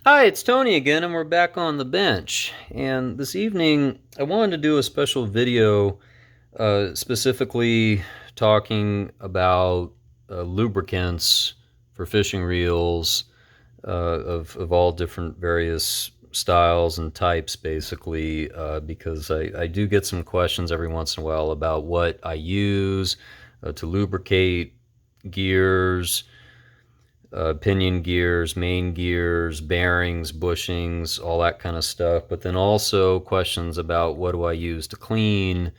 Hi, it's Tony again, and we're back on the bench. And this evening, I wanted to do a special video specifically talking about lubricants for fishing reels of all different various styles and types, basically, because I do get some questions every once in a while about what I use to lubricate gears, pinion gears, main gears, bearings, bushings, all that kind of stuff. But then also questions about what do I use to clean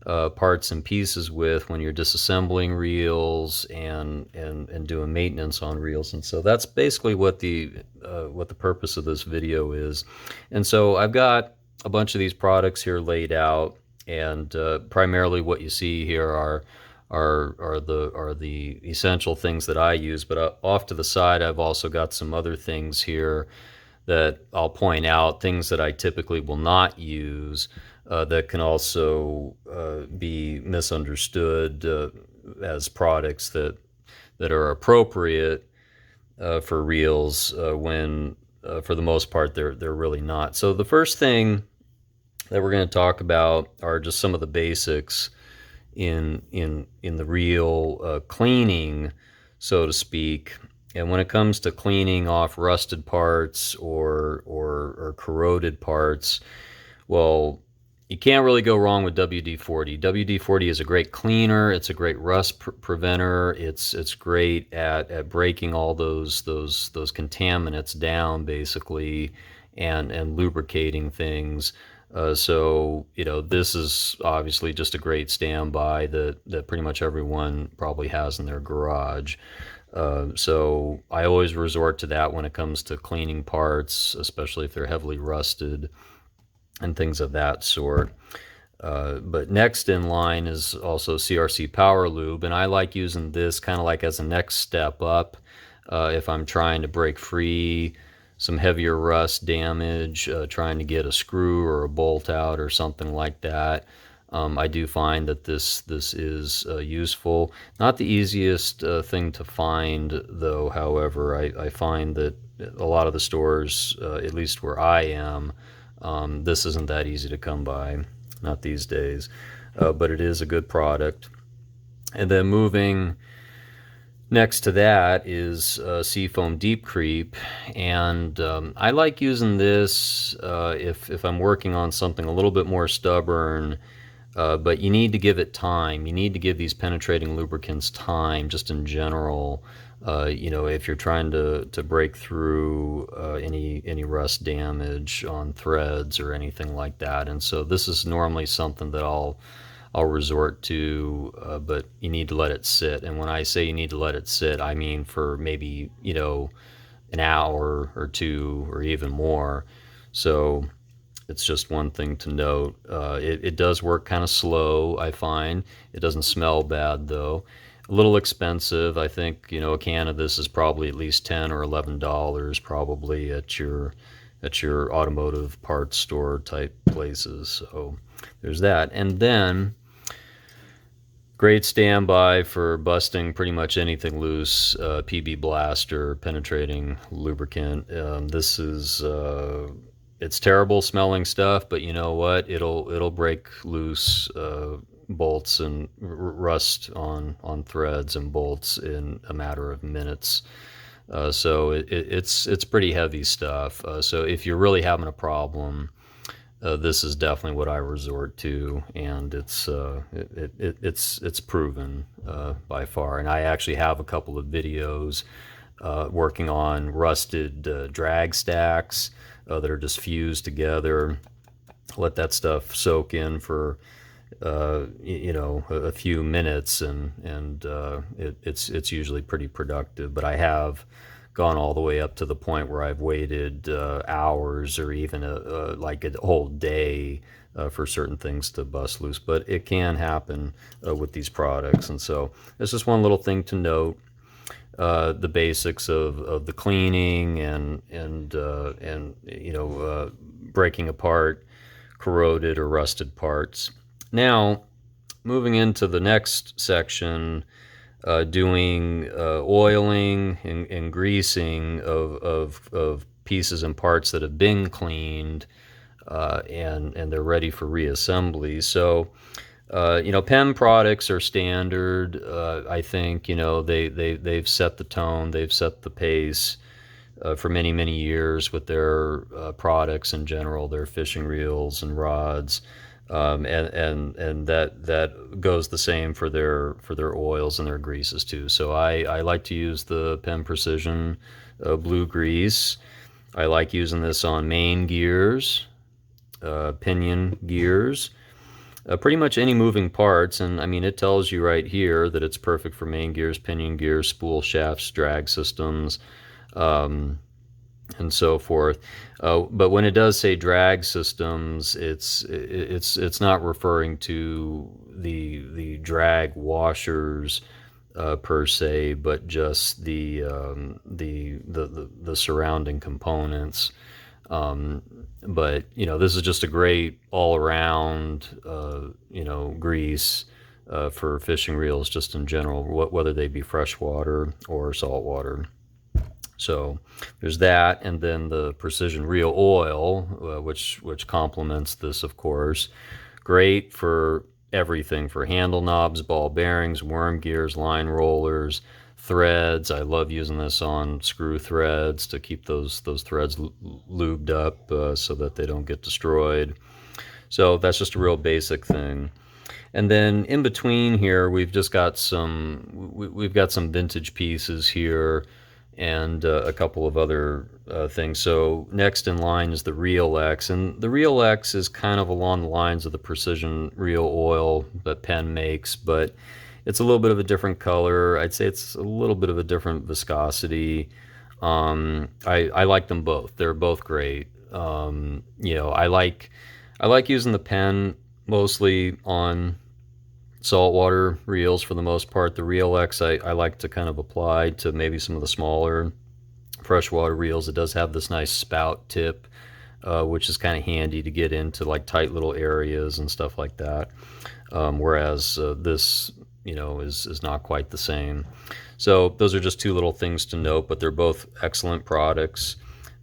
parts and pieces with when you're disassembling reels and doing maintenance on reels. And so that's basically what the purpose of this video is. And so I've got a bunch of these products here laid out, and primarily what you see here are the essential things that I use. But off to the side, I've also got some other things here that I'll point out, things that I typically will not use that can also be misunderstood as products that are appropriate for reels when, for the most part, they're really not. So the first thing that we're going to talk about are just some of the basics in the reel cleaning, so to speak. And when it comes to cleaning off rusted parts or corroded parts, well, you can't really go wrong with WD-40. WD-40 is a great cleaner. It's a great rust preventer. It's great at breaking all those contaminants down, basically, and lubricating things. So, this is obviously just a great standby that pretty much everyone probably has in their garage. So I always resort to that when it comes to cleaning parts, especially if they're heavily rusted and things of that sort. But next in line is also CRC Power Lube, and I like using this kind of like as a next step up if I'm trying to break free some heavier rust damage, trying to get a screw or a bolt out or something like that. I do find that this is useful. Not the easiest thing to find, though. However, I find that a lot of the stores, at least where I am, this isn't that easy to come by, not these days, but it is a good product. And then moving next to that is Seafoam Deep Creep, and I like using this if I'm working on something a little bit more stubborn, but you need to give it time. You need to give these penetrating lubricants time, just in general. If you're trying to break through any rust damage on threads or anything like that. And so this is normally something that I'll resort to, but you need to let it sit. And when I say you need to let it sit, I mean for maybe, an hour or two or even more. So it's just one thing to note. It does work kind of slow, I find. It doesn't smell bad, though. A little expensive. I think, a can of this is probably at least $10 or $11 probably at your automotive parts store type places. So there's that. And then great standby for busting pretty much anything loose. PB Blaster, penetrating lubricant. This is it's terrible smelling stuff, but you know what? It'll break loose bolts and rust on threads and bolts in a matter of minutes. So it's pretty heavy stuff. So if you're really having a problem, this is definitely what I resort to, and it's proven by far. And I actually have a couple of videos working on rusted drag stacks that are just fused together. Let that stuff soak in for a few minutes, and it's usually pretty productive. But I have gone all the way up to the point where I've waited hours or even like a whole day for certain things to bust loose. But it can happen with these products, and so it's just one little thing to note. The basics of the cleaning and breaking apart corroded or rusted parts. Now, moving into the next section, doing oiling and greasing of pieces and parts that have been cleaned, and they're ready for reassembly. So, Penn products are standard. I think, they've set the tone, they've set the pace for many, many years with their products in general, their fishing reels and rods. And that goes the same for their oils and their greases too. So I like to use the Penn Precision blue grease. I like using this on main gears, pinion gears, pretty much any moving parts. And I mean, it tells you right here that it's perfect for main gears, pinion gears, spool shafts, drag systems, and so forth. But when it does say drag systems, it's not referring to the drag washers per se, but just the surrounding components. But this is just a great all-around grease for fishing reels, just in general, whether they be freshwater or saltwater. So there's that, and then the Precision Reel Oil, which complements this, of course. Great for everything, for handle knobs, ball bearings, worm gears, line rollers, threads. I love using this on screw threads to keep those threads lubed up so that they don't get destroyed. So that's just a real basic thing. And then in between here, we've got some vintage pieces here, and a couple of other things. So next in line is the Reel X, and the Reel X is kind of along the lines of the Precision Reel Oil that Penn makes, but it's a little bit of a different color. I'd say it's a little bit of a different viscosity. I like them both. They're both great. I like using the Penn mostly on saltwater reels for the most part. The Reel X I like to kind of apply to maybe some of the smaller freshwater reels. It does have this nice spout tip, which is kind of handy to get into like tight little areas and stuff like that. Whereas this, is not quite the same. So those are just two little things to note, but they're both excellent products.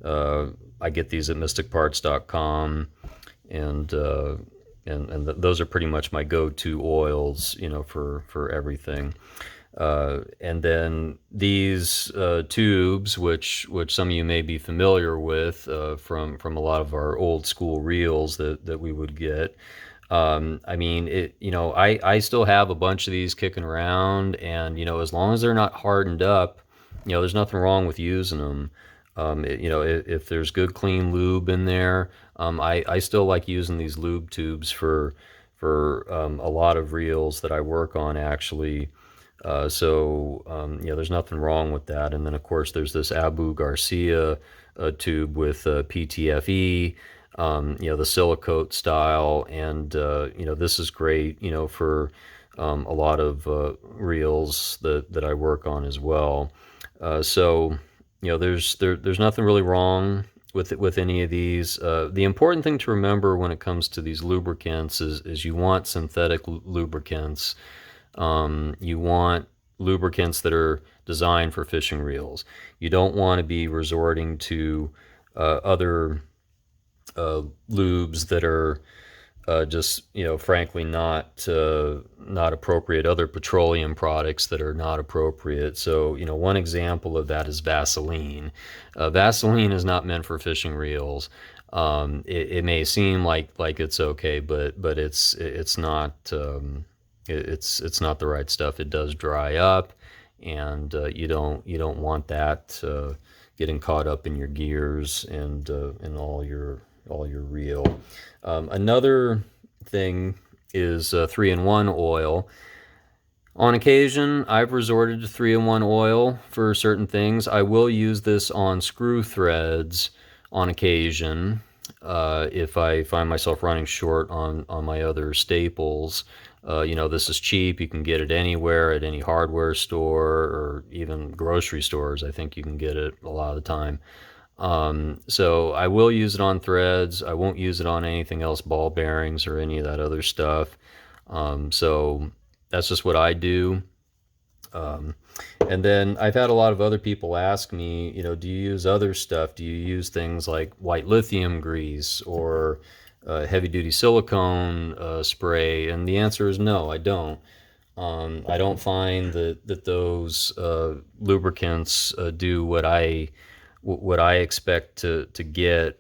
I get these at mysticparts.com, and those are pretty much my go-to oils, for everything. And then these tubes, which some of you may be familiar with from a lot of our old school reels that we would get. I mean, I still have a bunch of these kicking around, and as long as they're not hardened up, there's nothing wrong with using them. If there's good clean lube in there, I still like using these lube tubes for a lot of reels that I work on, actually. There's nothing wrong with that. And then of course there's this Abu Garcia tube with PTFE, the silicote style, and this is great, for a lot of reels that I work on as well. There's nothing really wrong with any of these. The important thing to remember when it comes to these lubricants is you want synthetic lubricants. You want lubricants that are designed for fishing reels. You don't want to be resorting to other lubes that are just frankly not appropriate, other petroleum products that are not appropriate. So one example of that is Vaseline. Vaseline is not meant for fishing reels. It may seem like it's okay, but it's not. It's not the right stuff. It does dry up, and you don't want that getting caught up in your gears and in all your reel. Another thing is 3-in-1 oil. On occasion, I've resorted to 3-in-1 oil for certain things. I will use this on screw threads on occasion if I find myself running short on my other staples. This is cheap. You can get it anywhere, at any hardware store or even grocery stores. I think you can get it a lot of the time. So I will use it on threads. I won't use it on anything else, ball bearings or any of that other stuff. So that's just what I do. And then I've had a lot of other people ask me, do you use other stuff? Do you use things like white lithium grease or heavy duty silicone spray? And the answer is no, I don't. I don't find that those lubricants do what I expect to get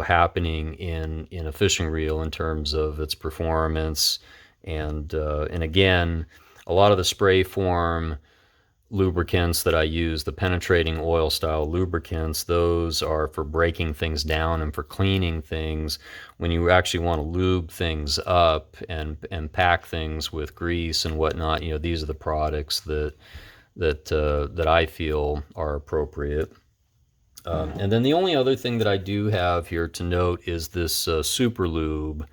happening in a fishing reel in terms of its performance, and again, a lot of the spray form lubricants that I use, the penetrating oil style lubricants, those are for breaking things down and for cleaning things. When you actually want to lube things up and pack things with grease and whatnot, these are the products that I feel are appropriate. And then the only other thing that I do have here to note is this Super Lube.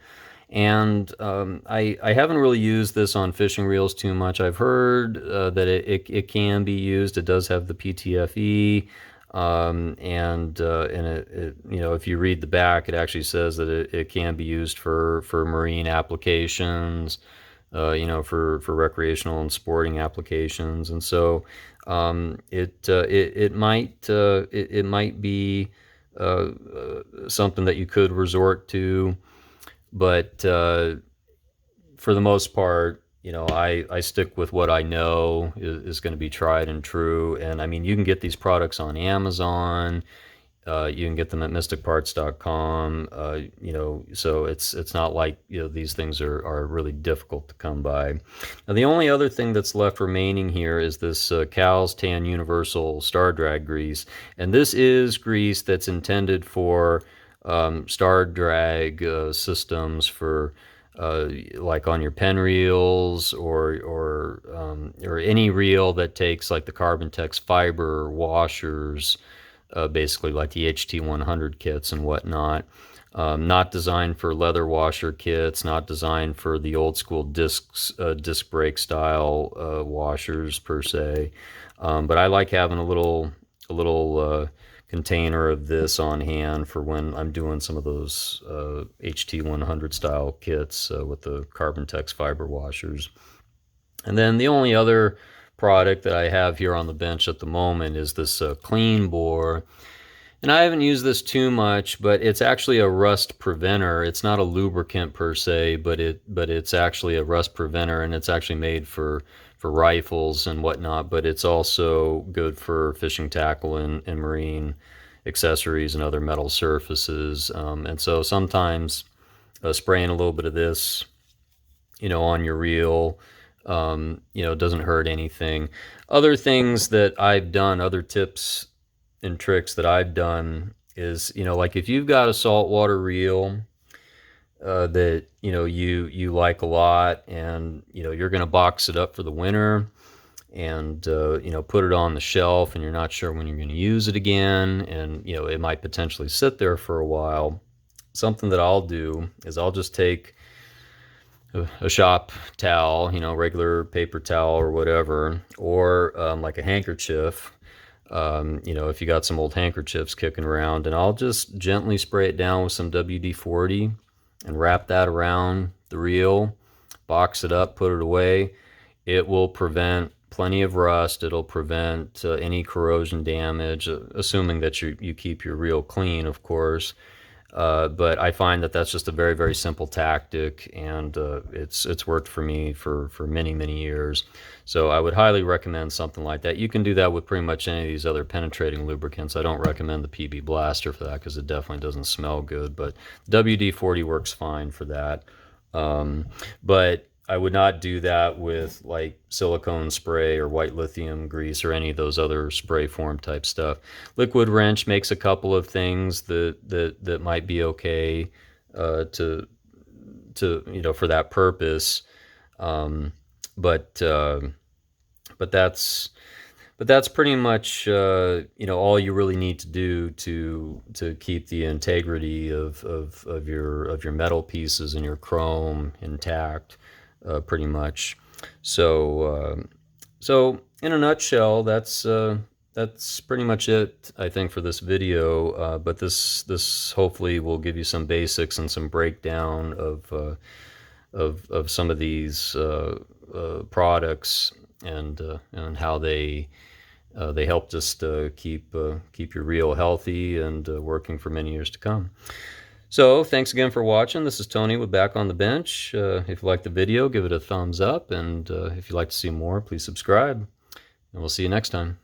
And I haven't really used this on fishing reels too much. I've heard that it can be used. It does have the PTFE, and if you read the back, it actually says that it can be used for marine applications, for recreational and sporting applications, and so it might be something that you could resort to. But for the most part, I stick with what I know is going to be tried and true. And I mean, you can get these products on Amazon. You can get them at mysticparts.com. So it's not like these things are really difficult to come by. Now, the only other thing that's left remaining here is this Cal's Tan Universal Star Drag grease, and this is grease that's intended for star drag systems for like on your Penn reels or any reel that takes like the Carbon-Tex fiber washers, basically like the HT100 kits and whatnot. Not designed for leather washer kits, not designed for the old school disc brake style washers per se. But I like having a little container of this on hand for when I'm doing some of those HT100 style kits with the Carbon-Tex fiber washers. And then the only other product that I have here on the bench at the moment is this Clean Bore. And I haven't used this too much, but it's actually a rust preventer. It's not a lubricant per se, but it's actually a rust preventer, and it's actually made for rifles and whatnot, but it's also good for fishing tackle and marine accessories and other metal surfaces. And so sometimes spraying a little bit of this, on your reel, doesn't hurt anything. Other things that I've done, other tips and tricks that I've done is, like if you've got a saltwater reel that you like a lot, and you're going to box it up for the winter and put it on the shelf, and you're not sure when you're going to use it again, and it might potentially sit there for a while. Something that I'll do is I'll just take a shop towel, regular paper towel or whatever, or like a handkerchief, if you got some old handkerchiefs kicking around, and I'll just gently spray it down with some WD-40 and wrap that around the reel, box it up, put it away. It will prevent plenty of rust. It'll prevent any corrosion damage, assuming that you keep your reel clean, of course. But I find that that's just a very, very simple tactic, and it's worked for me for many, many years. So I would highly recommend something like that. You can do that with pretty much any of these other penetrating lubricants. I don't recommend the PB Blaster for that because it definitely doesn't smell good, but WD-40 works fine for that. But I would not do that with like silicone spray or white lithium grease or any of those other spray form type stuff. Liquid wrench makes a couple of things that might be okay to for that purpose, but that's pretty much all you really need to do to keep the integrity of your metal pieces and your chrome intact. Pretty much. So in a nutshell, that's pretty much it, I think, for this video. But this hopefully will give you some basics and some breakdown of some of these products. and how they helped us to keep your reel healthy and working for many years to come. So thanks again for watching. This is Tony with Back on the Bench. If you liked the video, give it a thumbs up, and if you'd like to see more, please subscribe, and we'll see you next time.